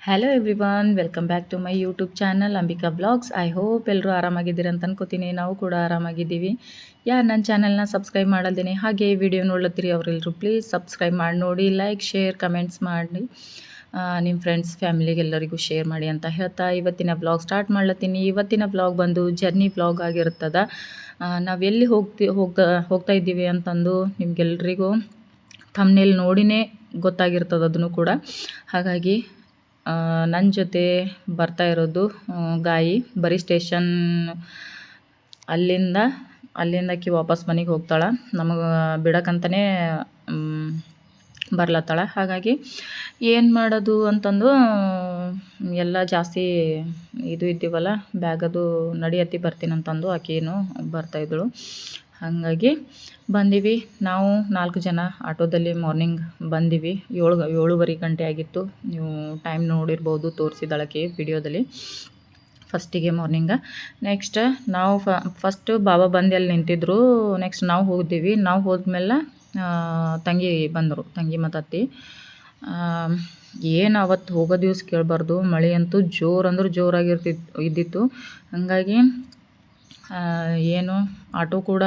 Hello everyone, welcome back to my YouTube channel Ambika blogs. I hope ಎಲ್ಲರೂ ಆರಾಮಾಗಿದ್ದೀರಿ ಅಂತ ಅನ್ಕೋತೀನಿ. ನಾವು ಕೂಡ ಆರಾಮಾಗಿದ್ದೀವಿ. ಯಾರು ನನ್ನ ಚಾನಲ್ನ ಸಬ್ಸ್ಕ್ರೈಬ್ ಮಾಡಲ್ದೇನೆ ಹಾಗೆ ವಿಡಿಯೋ ನೋಡ್ಲತ್ತೀರಿ ಅವರೆಲ್ಲರೂ ಪ್ಲೀಸ್ ಸಬ್ಸ್ಕ್ರೈಬ್ ಮಾಡಿ ನೋಡಿ, ಲೈಕ್ ಶೇರ್ ಕಮೆಂಟ್ಸ್ ಮಾಡಿ ನಿಮ್ಮ ಫ್ರೆಂಡ್ಸ್ ಫ್ಯಾಮಿಲಿಗೆ ಎಲ್ಲರಿಗೂ ಶೇರ್ ಮಾಡಿ ಅಂತ ಹೇಳ್ತಾ ಇವತ್ತಿನ ಬ್ಲಾಗ್ ಸ್ಟಾರ್ಟ್ ಮಾಡ್ಲತ್ತೀನಿ. ಇವತ್ತಿನ ಬ್ಲಾಗ್ ಬಂದು ಜರ್ನಿ ಬ್ಲಾಗ್ ಆಗಿರ್ತದ. ನಾವು ಎಲ್ಲಿ ಹೋಗ್ತಾ ಇದ್ದೀವಿ ಅಂತಂದು ನಿಮ್ಗೆಲ್ರಿಗೂ ಥಂಬ್ನೇಲ್ ನೋಡಿನೇ ಗೊತ್ತಾಗಿರ್ತದೆ ಅದನ್ನು ಕೂಡ. ಹಾಗಾಗಿ ನನ್ನ ಜೊತೆ ಬರ್ತಾ ಇರೋದು ಗಾಯಿ. ಬರೀ ಸ್ಟೇಷನ್ ಅಲ್ಲಿಂದ ಆಕಿ ವಾಪಸ್ ಮನೆಗೆ ಹೋಗ್ತಾಳೆ. ನಮಗೆ ಬಿಡಕ್ಕಂತಲೇ ಬರ್ಲತ್ತಾಳ. ಹಾಗಾಗಿ ಏನು ಮಾಡೋದು ಅಂತಂದು ಎಲ್ಲ ಜಾಸ್ತಿ ಇದು ಇದ್ದೀವಲ್ಲ, ಬ್ಯಾಗದು ನಡಿಯತ್ತಿ ಬರ್ತೀನಂತಂದು ಆಕೇನು ಬರ್ತಾಯಿದ್ದಳು. ಹಾಗಾಗಿ ಬಂದೀವಿ. ನಾವು 4 ಜನ ಆಟೋದಲ್ಲಿ ಮಾರ್ನಿಂಗ್ ಬಂದೀವಿ. 7:30 ಗಂಟೆ ಆಗಿತ್ತು. ನೀವು ಟೈಮ್ ನೋಡಿರ್ಬೋದು, ತೋರಿಸಿದಳಕ್ಕೆ ವಿಡಿಯೋದಲ್ಲಿ ಫಸ್ಟಿಗೆ ಮಾರ್ನಿಂಗ. ನೆಕ್ಸ್ಟ್ ನಾವು ಫಸ್ಟು ಬಾಬಾ ಬಂದು ಅಲ್ಲಿ ನಿಂತಿದ್ರು. ನೆಕ್ಸ್ಟ್ ನಾವು ಹೋಗಿದ್ದೀವಿ. ನಾವು ಹೋದ್ಮೇಲೆ ತಂಗಿ ಬಂದರು, ತಂಗಿ ಮತ್ತು ಅತ್ತಿ. ಏನು ಅವತ್ತು ಹೋಗೋ ದಿವ್ಸ ಕೇಳಬಾರ್ದು, ಮಳೆ ಅಂತೂ ಜೋರು ಅಂದ್ರೆ ಇದ್ದಿತ್ತು. ಹಾಗಾಗಿ ಏನು ಆಟೋ ಕೂಡ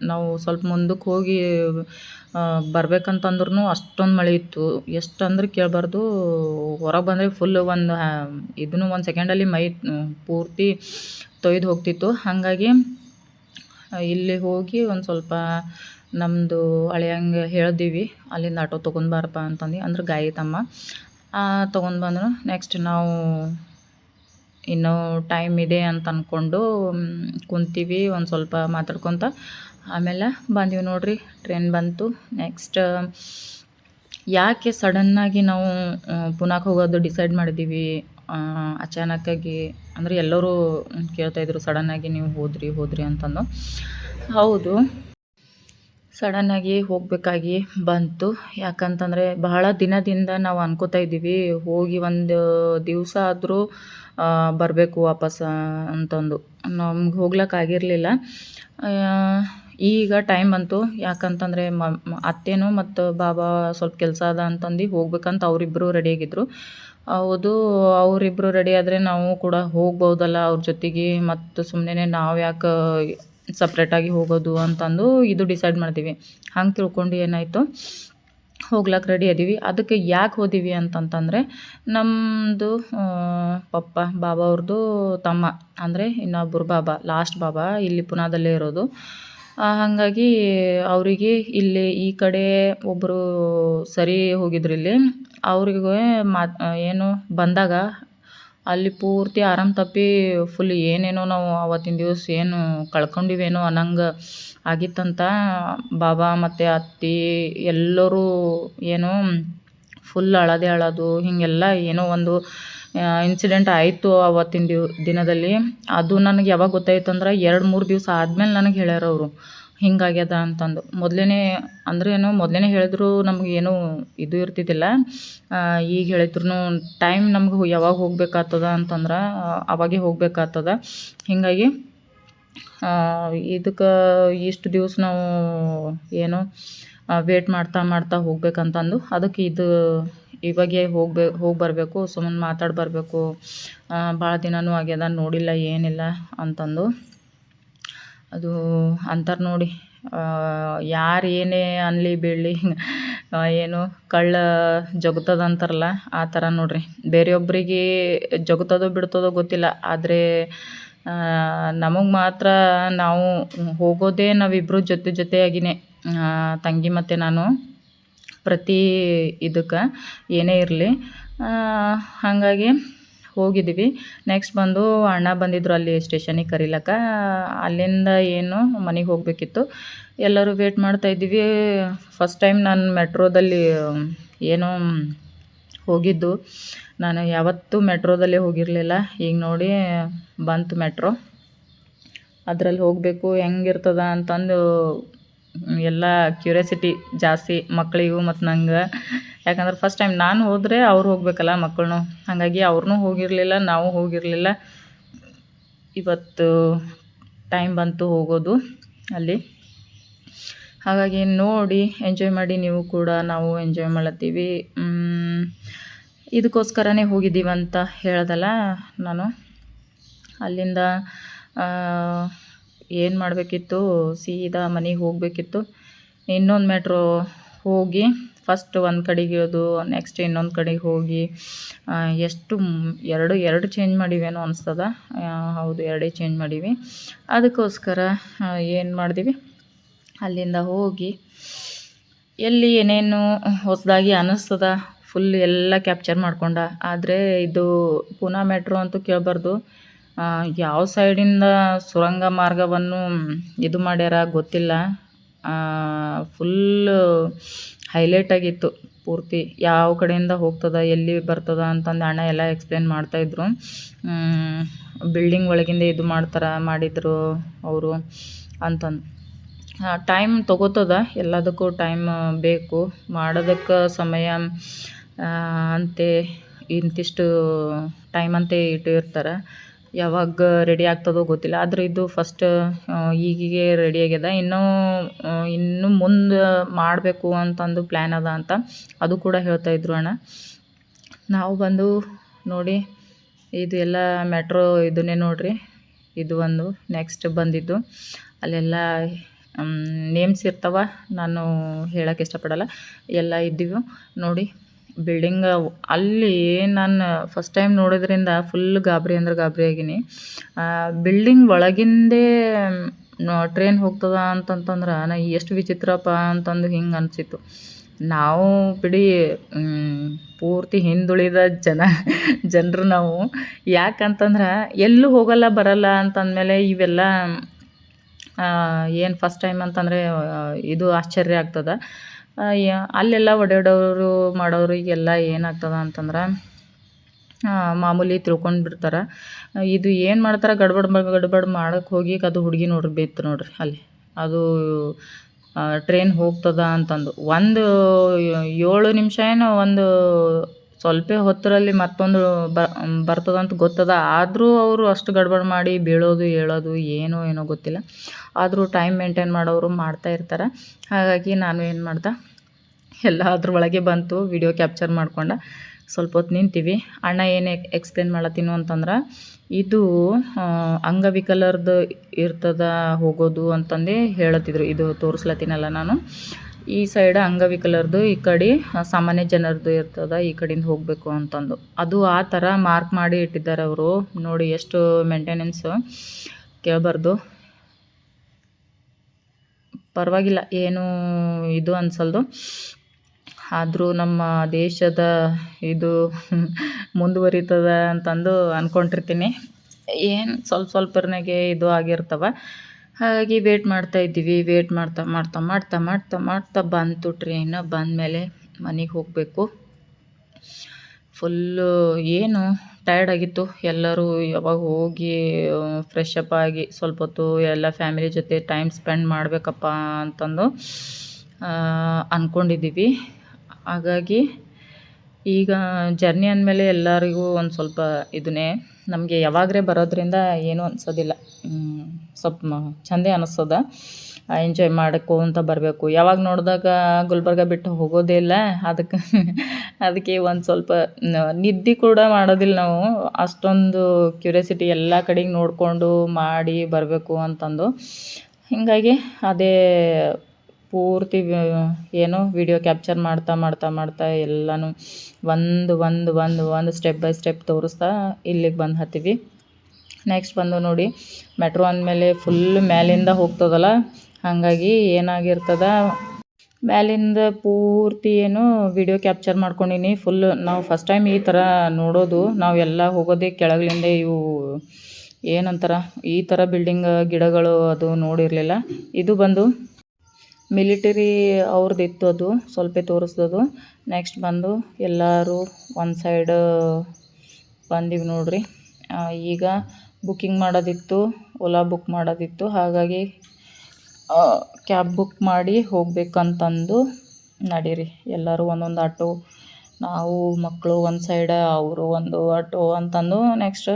ನಾವು ಸ್ವಲ್ಪ ಮುಂದಕ್ಕೆ ಹೋಗಿ ಬರ್ಬೇಕಂತಂದ್ರೂ ಅಷ್ಟೊಂದು ಮಳೆ ಇತ್ತು. ಎಷ್ಟು ಅಂದ್ರೆ ಕೇಳಬಾರ್ದು. ಹೊರಗೆ ಬಂದರೆ ಫುಲ್ ಒಂದು ಸೆಕೆಂಡಲ್ಲಿ ಮೈ ಪೂರ್ತಿ ತೊಯ್ದು ಹೋಗ್ತಿತ್ತು. ಹಾಗಾಗಿ ಇಲ್ಲಿ ಹೋಗಿ ಒಂದು ಸ್ವಲ್ಪ ನಮ್ಮದು ಹಳೆಯಂಗೆ ಹೇಳಿದೀವಿ, ಅಲ್ಲಿಂದ ಆಟೋ ತೊಗೊಂಡು ಬಾರಪ್ಪ ಅಂತಂದು. ಅಂದ್ರೆ ಗಾಯಿ ತಮ್ಮ ತೊಗೊಂಡು ಬಂದರು. ನೆಕ್ಸ್ಟ್ ನಾವು ಇನ್ನೂ ಟೈಮ್ ಇದೆ ಅಂತ ಅಂದ್ಕೊಂಡು ಕುಂತೀವಿ, ಒಂದು ಸ್ವಲ್ಪ ಮಾತಾಡ್ಕೊತ. ಆಮೇಲೆ ಬಂದೀವಿ ನೋಡ್ರಿ, ಟ್ರೈನ್ ಬಂತು. ನೆಕ್ಸ್ಟ್ ಯಾಕೆ ಸಡನ್ನಾಗಿ ನಾವು ಪುನಾಕ್ಕೆ ಹೋಗೋದು ಡಿಸೈಡ್ ಮಾಡಿದ್ದೀವಿ ಅಚಾನಕ್ಕಾಗಿ ಅಂದರೆ ಎಲ್ಲರೂ ಕೇಳ್ತಾಯಿದ್ರು, ಸಡನ್ನಾಗಿ ನೀವು ಹೋದ್ರಿ ಅಂತಂದು. ಹೌದು, ಸಡನ್ನಾಗಿ ಹೋಗಬೇಕಾಗಿ ಬಂತು. ಯಾಕಂತಂದರೆ ಬಹಳ ದಿನದಿಂದ ನಾವು ಅನ್ಕೋತಾ ಇದ್ದೀವಿ, ಹೋಗಿ ಒಂದು ದಿವಸ ಆದರೂ ಬರಬೇಕು ವಾಪಸ್ ಅಂತಂದು. ನಮ್ಗೆ ಹೋಗ್ಲಿಕ್ಕಾಗಿರಲಿಲ್ಲ. ಈಗ ಟೈಮ್ ಬಂತು. ಯಾಕಂತಂದರೆ ಅತ್ತೇನು ಮತ್ತು ಬಾಬಾ ಸ್ವಲ್ಪ ಕೆಲಸ ಅದ ಅಂತಂದು ಹೋಗ್ಬೇಕಂತ ಅವರಿಬ್ಬರು ರೆಡಿಯಾಗಿದ್ದರು. ಹೌದು, ಅವರಿಬ್ಬರು ರೆಡಿ ಆದರೆ ನಾವು ಕೂಡ ಹೋಗ್ಬೋದಲ್ಲ ಅವ್ರ ಜೊತೆಗೆ. ಮತ್ತು ಸುಮ್ಮನೆ ನಾವು ಯಾಕೆ ಸಪ್ರೇಟಾಗಿ ಹೋಗೋದು ಅಂತಂದು ಇದು ಡಿಸೈಡ್ ಮಾಡ್ತೀವಿ. ಹಂಗೆ ತಿಳ್ಕೊಂಡು ಏನಾಯಿತು, ಹೋಗ್ಲಕ್ಕೆ ರೆಡಿ ಅದೀವಿ. ಅದಕ್ಕೆ ಯಾಕೆ ಹೋದೀವಿ ಅಂತಂತಂದರೆ, ನಮ್ಮದು ಪಪ್ಪ ಬಾಬಾ ಅವ್ರದ್ದು ತಮ್ಮ, ಅಂದರೆ ಇನ್ನೊಬ್ಬರು ಬಾಬಾ, ಲಾಸ್ಟ್ ಬಾಬಾ ಇಲ್ಲಿ ಪುನಾದಲ್ಲೇ ಇರೋದು. ಹಾಗಾಗಿ ಅವರಿಗೆ ಇಲ್ಲಿ ಈ ಕಡೆ ಒಬ್ಬರು ಸರಿ ಹೋಗಿದ್ರು. ಇಲ್ಲಿ ಅವ್ರಿಗೆ ಏನು ಬಂದಾಗ ಅಲ್ಲಿ ಪೂರ್ತಿ ಆರಾಮ ತಪ್ಪಿ ಫುಲ್ ಏನೇನೋ ನಾವು ಆವತ್ತಿನ ದಿವಸ ಏನು ಕಳ್ಕೊಂಡಿವೇನೋ ಅನ್ನಂಗೆ ಆಗಿತ್ತಂತ. ಬಾಬಾ ಮತ್ತು ಅತ್ತಿ ಎಲ್ಲರೂ ಏನೋ ಫುಲ್ ಅಳೋದು ಹೀಗೆಲ್ಲ ಏನೋ ಒಂದು ಇನ್ಸಿಡೆಂಟ್ ಆಯಿತು ಆವತ್ತಿನ ದಿನದಲ್ಲಿ. ಅದು ನನಗೆ ಯಾವಾಗ ಗೊತ್ತಾಯ್ತು ಅಂದ್ರೆ 2-3 ದಿವಸ ಆದಮೇಲೆ ನನಗೆ ಹೇಳ್ಯಾರ ಅವರು, ಹಿಂಗಾಗ್ಯದ ಅಂತಂದು. ಮೊದಲೇ ಹೇಳಿದ್ರು ನಮಗೇನು ಇದು ಇರ್ತಿದ್ದಿಲ್ಲ. ಈಗ ಹೇಳಿದ್ರು ಟೈಮ್ ನಮ್ಗೆ ಯಾವಾಗ ಹೋಗ್ಬೇಕಾಗ್ತದ ಅಂತಂದ್ರೆ ಅವಾಗೇ ಹೋಗ್ಬೇಕಾಗ್ತದ. ಹೀಗಾಗಿ ಇದಕ್ಕೆ ಇಷ್ಟು ದಿವಸ ನಾವು ಏನು ವೇಟ್ ಮಾಡ್ತಾ ಹೋಗ್ಬೇಕಂತಂದು, ಅದಕ್ಕೆ ಇವಾಗೆ ಹೋಗಿ ಬರಬೇಕು, ಸುಮ್ಮನೆ ಮಾತಾಡಿ ಬರಬೇಕು, ಭಾಳ ದಿನವೂ ಆಗ್ಯದ ನೋಡಿಲ್ಲ ಏನಿಲ್ಲ ಅಂತಂದು. ಅದು ಅಂತಾರೆ ನೋಡಿ, ಯಾರು ಏನೇ ಅನ್ನಲಿ ಬೀಳಲಿ, ಏನು ಕಳ್ಳ ಜಗುತ್ತದ ಅಂತಾರಲ್ಲ, ಆ ಥರ ನೋಡ್ರಿ. ಬೇರೆಯೊಬ್ಬರಿಗೆ ಜಗುತ್ತದೋ ಬಿಡ್ತದೋ ಗೊತ್ತಿಲ್ಲ, ಆದರೆ ನಮಗೆ ಮಾತ್ರ ನಾವು ಹೋಗೋದೇ ನಾವಿಬ್ಬರು ಜೊತೆಯಾಗಿಯೇ, ತಂಗಿ ಮತ್ತು ನಾನು, ಪ್ರತಿ ಇದಕ್ಕೆ ಏನೇ ಇರಲಿ. ಹಾಗಾಗಿ ಹೋಗಿದ್ದೀವಿ. ನೆಕ್ಸ್ಟ್ ಬಂದು ಅಣ್ಣ ಬಂದಿದ್ದರು ಅಲ್ಲಿ ಸ್ಟೇಷನಿಗೆ ಕರೀಲಕ್ಕ. ಅಲ್ಲಿಂದ ಏನು ಮನೆಗೆ ಹೋಗಬೇಕಿತ್ತು. ಎಲ್ಲರೂ ವೇಟ್ ಮಾಡ್ತಾಯಿದ್ದೀವಿ. ಫಸ್ಟ್ ಟೈಮ್ ನಾನು ಮೆಟ್ರೋದಲ್ಲಿ ಏನೋ ಹೋಗಿದ್ದು. ನಾನು ಯಾವತ್ತೂ ಮೆಟ್ರೋದಲ್ಲೇ ಹೋಗಿರಲಿಲ್ಲ. ಈಗ ನೋಡಿ ಬಂತು ಮೆಟ್ರೋ. ಅದರಲ್ಲಿ ಹೋಗಬೇಕು, ಹೆಂಗಿರ್ತದ ಅಂತಂದು ಎಲ್ಲ ಕ್ಯೂರಿಯಾಸಿಟಿ ಜಾಸ್ತಿ ಮಕ್ಕಳಿಗೂ ಮತ್ತು ನಂಗೆ. ಯಾಕಂದ್ರೆ ಫಸ್ಟ್ ಟೈಮ್ ನಾನು ಹೋದರೆ ಅವ್ರು ಹೋಗಬೇಕಲ್ಲ ಮಕ್ಕಳನ್ನು. ಹಾಗಾಗಿ ಅವ್ರನ್ನೂ ಹೋಗಿರಲಿಲ್ಲ, ನಾವು ಹೋಗಿರಲಿಲ್ಲ. ಇವತ್ತು ಟೈಮ್ ಬಂತು ಹೋಗೋದು ಅಲ್ಲಿ. ಹಾಗಾಗಿ ನೋಡಿ ಎಂಜಾಯ್ ಮಾಡಿ ನೀವು ಕೂಡ. ನಾವು ಎಂಜಾಯ್ ಮಾಡತ್ತೀವಿ. ಇದಕ್ಕೋಸ್ಕರನೇ ಹೋಗಿದ್ದೀವಂತ ಹೇಳ್ದಲ್ಲ ನಾನು. ಅಲ್ಲಿಂದ ಏನು ಮಾಡಬೇಕಿತ್ತು, ಸೀದಾ ಮನೆಗೆ ಹೋಗಬೇಕಿತ್ತು. ಇನ್ನೊಂದು ಮೆಟ್ರೋ ಹೋಗಿ ಫಸ್ಟ್ ಒಂದು ಕಡೆಗೆ ಇಳಿದು ನೆಕ್ಸ್ಟ್ ಇನ್ನೊಂದು ಕಡೆಗೆ ಹೋಗಿ ಎಷ್ಟು ಎರಡು ಚೇಂಜ್ ಮಾಡಿವೇನೋ ಅನಿಸ್ತದ. ಹೌದು, 2 ಚೇಂಜ್ ಮಾಡೀವಿ. ಅದಕ್ಕೋಸ್ಕರ ಏನು ಮಾಡಿದ್ವಿ, ಅಲ್ಲಿಂದ ಹೋಗಿ ಎಲ್ಲಿ ಏನೇನು ಹೊಸದಾಗಿ ಅನ್ನಿಸ್ತದ ಫುಲ್ ಎಲ್ಲ ಕ್ಯಾಪ್ಚರ್ ಮಾಡ್ಕೊಂಡ. ಆದರೆ ಇದು ಪೂನಾ ಮೆಟ್ರೋ ಅಂತೂ ಕೇಳಬಾರ್ದು. ಯಾವ ಸೈಡಿಂದ ಸುರಂಗ ಮಾರ್ಗವನ್ನು ಇದು ಮಾಡ್ಯಾರ ಗೊತ್ತಿಲ್ಲ. ಫುಲ್ಲು ಹೈಲೈಟ್ ಆಗಿತ್ತು ಪೂರ್ತಿ. ಯಾವ ಕಡೆಯಿಂದ ಹೋಗ್ತದ, ಎಲ್ಲಿ ಬರ್ತದ ಅಂತಂದು ಅಣ್ಣ ಎಲ್ಲ ಎಕ್ಸ್ಪ್ಲೇನ್ ಮಾಡ್ತಾಯಿದ್ರು. ಬಿಲ್ಡಿಂಗ್ ಒಳಗಿಂದ ಇದು ಮಾಡಿದ್ರು ಅವರು ಅಂತಂದು. ಟೈಮ್ ತೊಗೋತದ, ಎಲ್ಲದಕ್ಕೂ ಟೈಮ್ ಬೇಕು. ಮಾಡೋದಕ್ಕೆ ಸಮಯ ಅಂತೆ ಇಂತಿಷ್ಟು ಟೈಮ್ ಅಂತೆ ಇಟ್ಟಿರ್ತಾರೆ. ಯಾವಾಗ ರೆಡಿ ಆಗ್ತದೋ ಗೊತ್ತಿಲ್ಲ. ಆದರೆ ಇದು ಫಸ್ಟ್ ಈಗೀಗೆ ರೆಡಿ ಆಗ್ಯದ. ಇನ್ನೂ ಮುಂದೆ ಮಾಡಬೇಕು ಅಂತಂದು ಪ್ಲ್ಯಾನ್ ಅದ ಅಂತ ಅದು ಕೂಡ ಹೇಳ್ತಾಯಿದ್ರು ಅಣ್ಣ. ನಾವು ಬಂದು ನೋಡಿ, ಇದು ಎಲ್ಲ ಮೆಟ್ರೋ ಇದನ್ನೇ ನೋಡ್ರಿ. ಇದು ಒಂದು ನೆಕ್ಸ್ಟ್ ಬಂದಿದ್ದು ಅಲ್ಲೆಲ್ಲ ನೇಮ್ಸ್ ಇರ್ತಾವ, ನಾನು ಹೇಳೋಕ್ಕೆ ಇಷ್ಟಪಡಲ್ಲ. ಎಲ್ಲ ಇದ್ದೀವಿ ನೋಡಿ. ಬಿಲ್ಡಿಂಗ್ ಅಲ್ಲಿ ನಾನು ಫಸ್ಟ್ ಟೈಮ್ ನೋಡೋದ್ರಿಂದ ಫುಲ್ ಗಾಬರಿ ಅಂದ್ರೆ ಗಾಬರಿ ಆಗೀನಿ. ಬಿಲ್ಡಿಂಗ್ ಒಳಗಿಂದೇ ಟ್ರೈನ್ ಹೋಗ್ತದ ಅಂತಂತಂದ್ರೆ ಎಷ್ಟು ವಿಚಿತ್ರಪ್ಪ ಅಂತಂದು ಹಿಂಗೆ ಅನಿಸಿತ್ತು. ನಾವು ಬಿಡಿ ಪೂರ್ತಿ ಹಿಂದುಳಿದ ಜನರು ನಾವು. ಯಾಕಂತಂದ್ರೆ ಎಲ್ಲೂ ಹೋಗಲ್ಲ ಬರಲ್ಲ ಅಂತಂದಮೇಲೆ ಇವೆಲ್ಲ ಏನು ಫಸ್ಟ್ ಟೈಮ್ ಅಂತಂದರೆ ಇದು ಆಶ್ಚರ್ಯ ಆಗ್ತದೆ. ಅಲ್ಲೆಲ್ಲ ಓಡಾಡೋರು ಮಾಡೋರಿಗೆಲ್ಲ ಏನಾಗ್ತದೆ ಅಂತಂದ್ರೆ ಮಾಮೂಲಿ ತಿಳ್ಕೊಂಡು ಬಿಡ್ತಾರೆ. ಇದು ಏನು ಮಾಡ್ತಾರೆ, ಗಡ್ಬಡ್ ಮಾಡೋಕ್ಕೆ ಹೋಗಿ ಅದು ಹುಡುಗಿ ನೋಡ್ರಿ ಬೇಯ್ತು ನೋಡ್ರಿ ಅಲ್ಲಿ. ಅದು ಟ್ರೈನ್ ಹೋಗ್ತದ ಅಂತಂದು 7 ನಿಮಿಷ ಏನೋ ಒಂದು ಸ್ವಲ್ಪ ಹೊತ್ತರಲ್ಲಿ ಮತ್ತೊಂದು ಬರ್ತದಂತ ಗೊತ್ತದ. ಆದರೂ ಅವರು ಅಷ್ಟು ಗಡ್ಬಡ್ ಮಾಡಿ ಬೀಳೋದು ಏಳೋದು ಏನೋ ಗೊತ್ತಿಲ್ಲ. ಆದರೂ ಟೈಮ್ ಮೇಂಟೈನ್ ಮಾಡೋರು ಮಾಡ್ತಾ ಇರ್ತಾರೆ. ಹಾಗಾಗಿ ನಾನು ಏನು ಮಾಡ್ದೆ, ಎಲ್ಲ ಅದ್ರ ಒಳಗೆ ಬಂತು, ವಿಡಿಯೋ ಕ್ಯಾಪ್ಚರ್ ಮಾಡ್ಕೊಂಡೆ. ಸ್ವಲ್ಪ ಹೊತ್ತು ನಿಂತೀವಿ. ಅಣ್ಣ ಏನು ಎಕ್ಸ್ಪ್ಲೇನ್ ಮಾಡತ್ತೀನೋ ಅಂತಂದ್ರೆ, ಇದು ಅಂಗವಿಕಲರದ್ದು ಇರ್ತದ ಹೋಗೋದು ಅಂತಂದು ಹೇಳತ್ತಿದ್ರು. ಇದು ತೋರಿಸ್ಲತ್ತೀನಲ್ಲ ನಾನು, ಈ ಸೈಡ್ ಅಂಗವಿಕಲರದು, ಈ ಕಡೆ ಸಾಮಾನ್ಯ ಜನರದ್ದು ಇರ್ತದ, ಈ ಕಡೆಯಿಂದ ಹೋಗಬೇಕು ಅಂತಂದು. ಅದು ಆ ಥರ ಮಾರ್ಕ್ ಮಾಡಿ ಇಟ್ಟಿದ್ದಾರೆ ಅವರು. ನೋಡಿ ಎಷ್ಟು ಮೇಂಟೆನೆನ್ಸು, ಕೇಳಬಾರ್ದು. ಪರವಾಗಿಲ್ಲ, ಏನು ಇದು ಅನ್ಸಲ್ದು. ಆದರೂ ನಮ್ಮ ದೇಶದ ಇದು ಮುಂದುವರಿತದ ಅಂತಂದು ಅಂದ್ಕೊಂಡಿರ್ತೀನಿ. ಏನು ಸ್ವಲ್ಪರ್ನಾಗೆ ಇದು ಆಗಿರ್ತವೆ. ಹಾಗಾಗಿ ವೇಟ್ ಮಾಡ್ತಾಯಿದ್ದೀವಿ. ವೇಟ್ ಮಾಡ್ತಾ ಬಂತು ಟ್ರೈನ್. ಬಂದಮೇಲೆ ಮನೆಗೆ ಹೋಗಬೇಕು. ಫುಲ್ಲು ಏನು ಟಯರ್ಡ್ ಆಗಿತ್ತು. ಎಲ್ಲರೂ ಯಾವಾಗ ಹೋಗಿ ಫ್ರೆಶ್ ಅಪ್ ಆಗಿ ಸ್ವಲ್ಪ ಹೊತ್ತು ಎಲ್ಲ ಫ್ಯಾಮಿಲಿ ಜೊತೆ ಟೈಮ್ ಸ್ಪೆಂಡ್ ಮಾಡಬೇಕಪ್ಪ ಅಂತಂದು ಅಂದ್ಕೊಂಡಿದ್ದೀವಿ. ಹಾಗಾಗಿ ಈಗ ಜರ್ನಿ ಅಂದಮೇಲೆ ಎಲ್ಲರಿಗೂ ಒಂದು ಸ್ವಲ್ಪ ಇದನ್ನೇ. ನಮಗೆ ಯಾವಾಗಲೇ ಬರೋದ್ರಿಂದ ಏನೂ ಅನ್ಸೋದಿಲ್ಲ. ಸ್ವಲ್ಪ ಚೆಂದ ಅನ್ನಿಸ್ತದ. ಎಂಜಾಯ್ ಮಾಡ್ಕೋತ ಬರಬೇಕು. ಯಾವಾಗ ನೋಡಿದಾಗ ಗುಲ್ಬರ್ಗ ಬಿಟ್ಟು ಹೋಗೋದೇ ಇಲ್ಲ. ಅದಕ್ಕೆ ಒಂದು ಸ್ವಲ್ಪ ನಿದ್ದೆ ಕೂಡ ಮಾಡೋದಿಲ್ಲ ನಾವು. ಅಷ್ಟೊಂದು ಕ್ಯೂರಿಯಾಸಿಟಿ ಎಲ್ಲ ಕಡೆಗೆ ನೋಡಿಕೊಂಡು ಮಾಡಿ ಬರಬೇಕು ಅಂತಂದು. ಹೀಗಾಗಿ ಅದೇ ಪೂರ್ತಿ ಏನು ವಿಡಿಯೋ ಕ್ಯಾಪ್ಚರ್ ಮಾಡ್ತಾ ಎಲ್ಲನೂ ಒಂದು ಸ್ಟೆಪ್ ಬೈ ಸ್ಟೆಪ್ ತೋರಿಸ್ತಾ ಇಲ್ಲಿಗೆ ಬಂದು ಹತ್ತೀವಿ. ನೆಕ್ಸ್ಟ್ ಬಂದು ನೋಡಿ, ಮೆಟ್ರೋ ಅಂದಮೇಲೆ ಫುಲ್ ಮೇಲಿಂದ ಹೋಗ್ತದಲ್ಲ, ಹಾಗಾಗಿ ಏನಾಗಿರ್ತದ, ಮೇಲಿಂದ ಪೂರ್ತಿ ಏನು ವಿಡಿಯೋ ಕ್ಯಾಪ್ಚರ್ ಮಾಡ್ಕೊಂಡೀನಿ ಫುಲ್. ನಾವು ಫಸ್ಟ್ ಟೈಮ್ ಈ ಥರ ನೋಡೋದು. ನಾವೆಲ್ಲ ಹೋಗೋದೇ ಕೆಳಗಿಂದ. ಇವು ಏನಂತಾರೆ, ಈ ಥರ ಬಿಲ್ಡಿಂಗ್ ಗಿಡಗಳು ಅದು ನೋಡಿರಲಿಲ್ಲ. ಇದು ಬಂದು ಮಿಲಿಟರಿ ಅವ್ರದ್ದಿತ್ತು, ಅದು ಸ್ವಲ್ಪ ತೋರಿಸ್ದದು. ನೆಕ್ಸ್ಟ್ ಬಂದು ಎಲ್ಲರೂ ಒಂದು ಸೈಡ್ ಬಂದೀವಿ ನೋಡ್ರಿ. ಈಗ ಬುಕ್ಕಿಂಗ್ ಮಾಡೋದಿತ್ತು, ಓಲಾ ಬುಕ್ ಮಾಡೋದಿತ್ತು. ಹಾಗಾಗಿ ಕ್ಯಾಬ್ ಬುಕ್ ಮಾಡಿ ಹೋಗ್ಬೇಕಂತಂದು ನಡೀರಿ ಎಲ್ಲರೂ ಒಂದೊಂದು ಆಟೋ, ನಾವು ಮಕ್ಕಳು ಒಂದು ಸೈಡ, ಅವರು ಒಂದು ಆಟೋ ಅಂತಂದು ನೆಕ್ಸ್ಟ್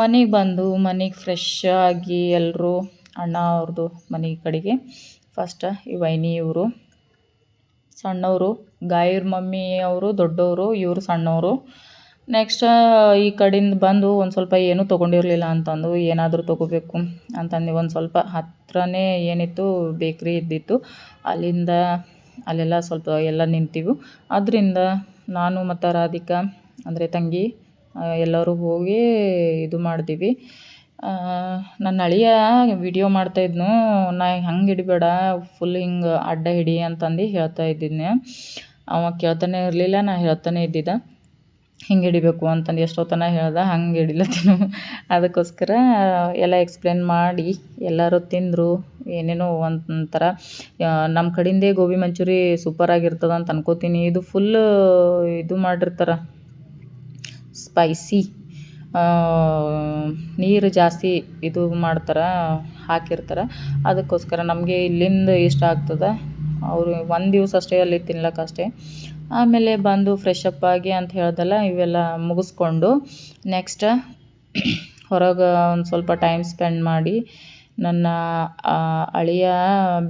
ಮನೆಗೆ ಫ್ರೆಶ್ ಆಗಿ ಎಲ್ಲರೂ ಅಣ್ಣ ಅವ್ರದ್ದು ಮನೆ ಕಡೆಗೆ ಫಸ್ಟ್ ಈ ವೈನಿ ಇವರು ಸಣ್ಣವರು, ಗಾಯವ್ರ ಮಮ್ಮಿ ಅವರು ದೊಡ್ಡವರು, ಇವರು ಸಣ್ಣವರು. ನೆಕ್ಸ್ಟ್ ಈ ಕಡೆಯಿಂದ ಬಂದು ಒಂದು ಸ್ವಲ್ಪ ಏನೂ ತೊಗೊಂಡಿರಲಿಲ್ಲ ಅಂತಂದು, ಏನಾದರೂ ತೊಗೋಬೇಕು ಅಂತಂದು ಒಂದು ಸ್ವಲ್ಪ ಹತ್ರನೇ ಏನಿತ್ತು ಬೇಕ್ರಿ ಇದ್ದಿತ್ತು, ಅಲ್ಲೆಲ್ಲ ಸ್ವಲ್ಪ ಎಲ್ಲ ನಿಂತೀವಿ. ಅದರಿಂದ ನಾನು ಮತ್ತು ರಾಧಿಕಾ ಅಂದರೆ ತಂಗಿ ಎಲ್ಲರೂ ಹೋಗಿ ಇದು ಮಾಡಿದ್ವಿ. ನನ್ನ ಅಳಿಯ ವಿಡಿಯೋ ಮಾಡ್ತಾಯಿದ್ನು, ನಾ ಹಂಗೆ ಹಿಡಿಬೇಡ, ಫುಲ್ ಹಿಂಗೆ ಅಡ್ಡ ಹಿಡಿ ಅಂತಂದು ಹೇಳ್ತಾ ಇದ್ದಿದ್ದೆ. ಅವ ಕೇಳ್ತಾನೆ ಇರಲಿಲ್ಲ, ನಾ ಹೇಳ್ತಾನೆ ಇದ್ದಿದ್ದೆ ಹಿಂಗೆ ಹಿಡಿಬೇಕು ಅಂತಂದು. ಎಷ್ಟೊತ್ತನ ಹೇಳ್ದೆ, ಹಂಗೆ ಹಿಡಿಲತ್ತೀನು. ಅದಕ್ಕೋಸ್ಕರ ಎಲ್ಲ ಎಕ್ಸ್ಪ್ಲೇನ್ ಮಾಡಿ ಎಲ್ಲರೂ ತಿಂದರು. ಏನೇನೋ ಒಂಥರ ನಮ್ಮ ಕಡೆಯಿಂದೇ ಗೋಬಿ ಮಂಚೂರಿ ಸೂಪರಾಗಿರ್ತದೆ ಅಂತ ಅನ್ಕೋತೀನಿ. ಇದು ಫುಲ್ ಇದು ಮಾಡಿರ್ತಾರೆ, ಸ್ಪೈಸಿ, ನೀರು ಜಾಸ್ತಿ ಇದು ಮಾಡ್ತಾರೆ, ಹಾಕಿರ್ತಾರೆ. ಅದಕ್ಕೋಸ್ಕರ ನಮಗೆ ಇಲ್ಲಿಂದ ಇಷ್ಟ ಆಗ್ತದೆ. ಅವರು ಒಂದು ದಿವಸ ಅಷ್ಟೇ ಅಲ್ಲಿ ತಿನ್ಲಕ್ಕಷ್ಟೇ. ಆಮೇಲೆ ಬಂದು ಫ್ರೆಶ್ ಅಪ್ ಆಗಿ ಅಂತ ಹೇಳ್ದಲ್ಲ, ಇವೆಲ್ಲ ಮುಗಿಸ್ಕೊಂಡು ನೆಕ್ಸ್ಟ್ ಹೊರಗೆ ಒಂದು ಸ್ವಲ್ಪ ಟೈಮ್ ಸ್ಪೆಂಡ್ ಮಾಡಿ, ನನ್ನ ಅಳಿಯ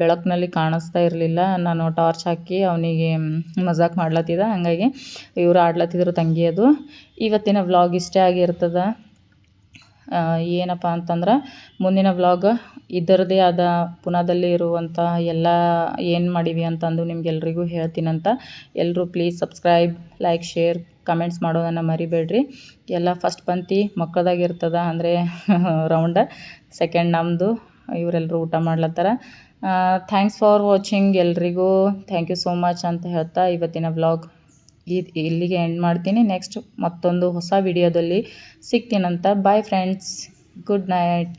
ಬೆಳಕಿನಲ್ಲಿ ಕಾಣಿಸ್ತಾ ಇರಲಿಲ್ಲ. ನಾನು ಟಾರ್ಚ್ ಹಾಕಿ ಅವನಿಗೆ ಮಜಾಕ್ ಮಾಡ್ಲತ್ತಿದ್ದೆ, ಹಾಗಾಗಿ ಇವರು ಆಡ್ಲತ್ತಿದ್ರು ತಂಗಿಯದು. ಇವತ್ತಿನ ವ್ಲಾಗ್ ಇಷ್ಟೇ ಆಗಿರ್ತದೆ. ಏನಪ್ಪ ಅಂತಂದ್ರೆ ಮುಂದಿನ ವ್ಲಾಗ್ ಇದರದೇ ಆದ ಪುನಾದಲ್ಲಿ ಇರುವಂಥ ಎಲ್ಲ ಏನು ಮಾಡೀವಿ ಅಂತಂದು ನಿಮ್ಗೆಲ್ರಿಗೂ ಹೇಳ್ತೀನಂತ. ಎಲ್ಲರೂ please subscribe, like, share, comments ಮಾಡೋದನ್ನು ಮರಿಬೇಡ್ರಿ. ಎಲ್ಲ ಫಸ್ಟ್ ಪಂಕ್ತಿ ಮಕ್ಕಳದಾಗಿರ್ತದೆ, ಅಂದರೆ ರೌಂಡ. ಸೆಕೆಂಡ್ ನಮ್ಮದು. ಇವರೆಲ್ಲರೂ ಊಟ ಮಾಡ್ಲತ್ತಾರ. Thanks for watching. ಎಲ್ರಿಗೂ ಥ್ಯಾಂಕ್ ಯು ಸೋ ಮಚ್ ಅಂತ ಹೇಳ್ತಾ ಇವತ್ತಿನ ವ್ಲಾಗ್ ಇಲ್ಲಿಗೆ ಎಂಡ್ ಮಾಡ್ತೀನಿ. ನೆಕ್ಸ್ಟ್ ಮತ್ತೊಂದು ಹೊಸ ವಿಡಿಯೋದಲ್ಲಿ ಸಿಗ್ತೀನಂತ. Bye friends, good night.